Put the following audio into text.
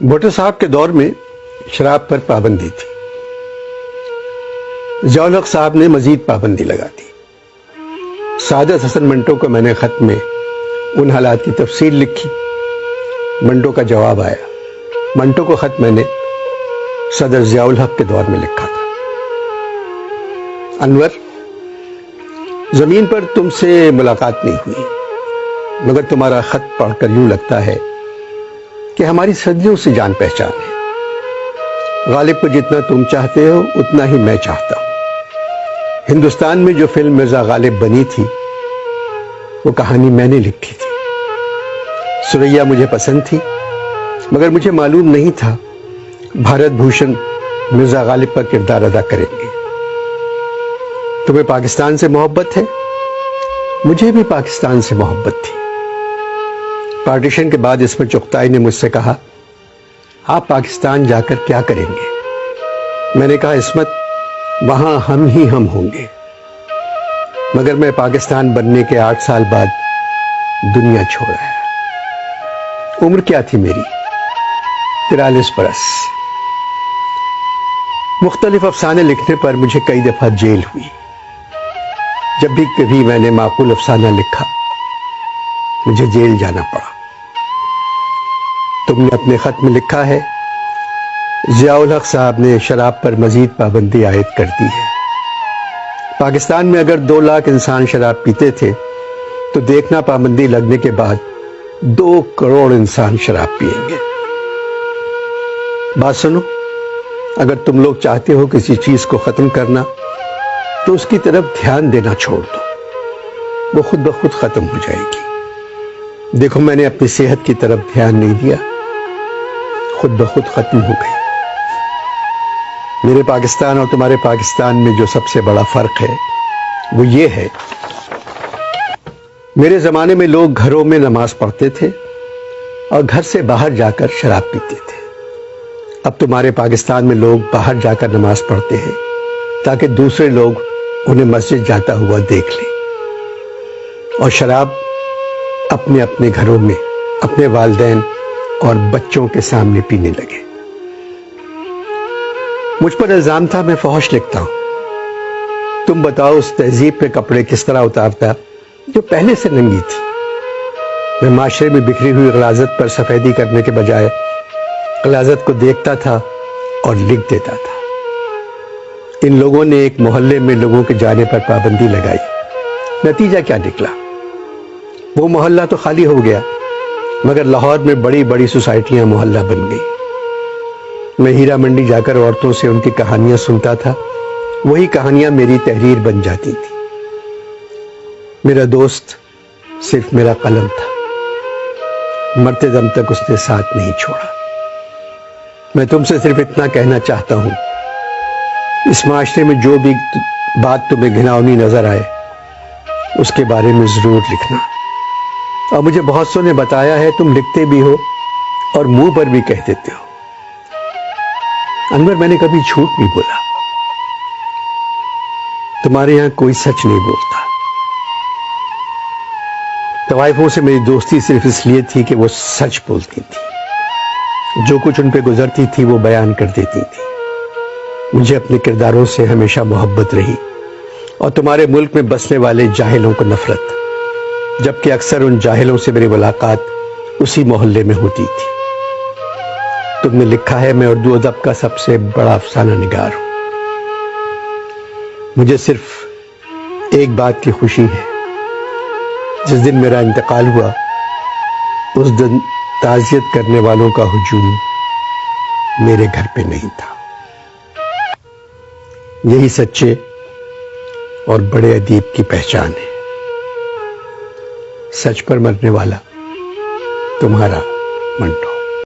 بھٹو صاحب کے دور میں شراب پر پابندی تھی. ضیاء الحق صاحب نے مزید پابندی لگا دی. سعادت حسن منٹو کو میں نے خط میں ان حالات کی تفصیل لکھی. منٹو کا جواب آیا. منٹو کو خط میں نے صدر ضیاء الحق کے دور میں لکھا تھا. انور، زمین پر تم سے ملاقات نہیں ہوئی، مگر تمہارا خط پڑھ کر یوں لگتا ہے کہ ہماری صدیوں سے جان پہچان ہے. غالب کو جتنا تم چاہتے ہو اتنا ہی میں چاہتا ہوں. ہندوستان میں جو فلم مرزا غالب بنی تھی وہ کہانی میں نے لکھی تھی. سریا مجھے پسند تھی، مگر مجھے معلوم نہیں تھا بھارت بھوشن مرزا غالب کا کردار ادا کریں گے. تمہیں پاکستان سے محبت ہے، مجھے بھی پاکستان سے محبت تھی. پارٹیشن کے بعد عصمت چغتائی نے مجھ سے کہا، آپ پاکستان جا کر کیا کریں گے؟ میں نے کہا، عصمت، وہاں ہم ہی ہم ہوں گے. مگر میں پاکستان بننے کے 8 سال بعد دنیا چھوڑ آیا. عمر کیا تھی میری؟ 43 برس. مختلف افسانے لکھنے پر مجھے کئی دفعہ جیل ہوئی. جب بھی کبھی میں نے معقول افسانہ لکھا مجھے جیل جانا پڑا. تم نے اپنے خط میں لکھا ہے، ضیاء الحق صاحب نے شراب پر مزید پابندی عائد کر دی ہے. پاکستان میں اگر 2 لاکھ انسان شراب پیتے تھے تو دیکھنا پابندی لگنے کے بعد 2 کروڑ انسان شراب پئیں گے. بات سنو، اگر تم لوگ چاہتے ہو کسی چیز کو ختم کرنا تو اس کی طرف دھیان دینا چھوڑ دو، وہ خود بخود ختم ہو جائے گی. دیکھو، میں نے اپنی صحت کی طرف دھیان نہیں دیا، خود بخود ختم ہو گئی. میرے پاکستان اور تمہارے پاکستان میں جو سب سے بڑا فرق ہے وہ یہ ہے، میرے زمانے میں لوگ گھروں میں نماز پڑھتے تھے اور گھر سے باہر جا کر شراب پیتے تھے. اب تمہارے پاکستان میں لوگ باہر جا کر نماز پڑھتے ہیں تاکہ دوسرے لوگ انہیں مسجد جاتا ہوا دیکھ لیں، اور شراب اپنے اپنے گھروں میں اپنے والدین اور بچوں کے سامنے پینے لگے. مجھ پر الزام تھا میں فحش لکھتا ہوں. تم بتاؤ، اس تہذیب پہ کپڑے کس طرح اتارتا جو پہلے سے ننگی تھی. میں معاشرے میں بکھری ہوئی غلاظت پر سفیدی کرنے کے بجائے غلاظت کو دیکھتا تھا اور لکھ دیتا تھا. ان لوگوں نے ایک محلے میں لوگوں کے جانے پر پابندی لگائی. نتیجہ کیا نکلا؟ وہ محلہ تو خالی ہو گیا، مگر لاہور میں بڑی بڑی سوسائٹیاں محلہ بن گئی. میں ہیرا منڈی جا کر عورتوں سے ان کی کہانیاں سنتا تھا. وہی کہانیاں میری تحریر بن جاتی تھی. میرا دوست صرف میرا قلم تھا. مرتے دم تک اس نے ساتھ نہیں چھوڑا. میں تم سے صرف اتنا کہنا چاہتا ہوں، اس معاشرے میں جو بھی بات تمہیں گھناؤنی نظر آئے اس کے بارے میں ضرور لکھنا. اور مجھے بہت سو نے بتایا ہے تم لکھتے بھی ہو اور منہ پر بھی کہہ دیتے ہو. انور، میں نے کبھی جھوٹ نہیں بولا. تمہارے یہاں کوئی سچ نہیں بولتا. طوائفوں سے میری دوستی صرف اس لیے تھی کہ وہ سچ بولتی تھی. جو کچھ ان پہ گزرتی تھی وہ بیان کر دیتی تھی. مجھے اپنے کرداروں سے ہمیشہ محبت رہی اور تمہارے ملک میں بسنے والے جاہلوں کو نفرت، جبکہ اکثر ان جاہلوں سے میری ملاقات اسی محلے میں ہوتی تھی. تم نے لکھا ہے، میں اردو ادب کا سب سے بڑا افسانہ نگار ہوں. مجھے صرف ایک بات کی خوشی ہے، جس دن میرا انتقال ہوا اس دن تعزیت کرنے والوں کا ہجوم میرے گھر پہ نہیں تھا. یہی سچے اور بڑے ادیب کی پہچان ہے. سچ پر مرنے والا تمہارا منٹو.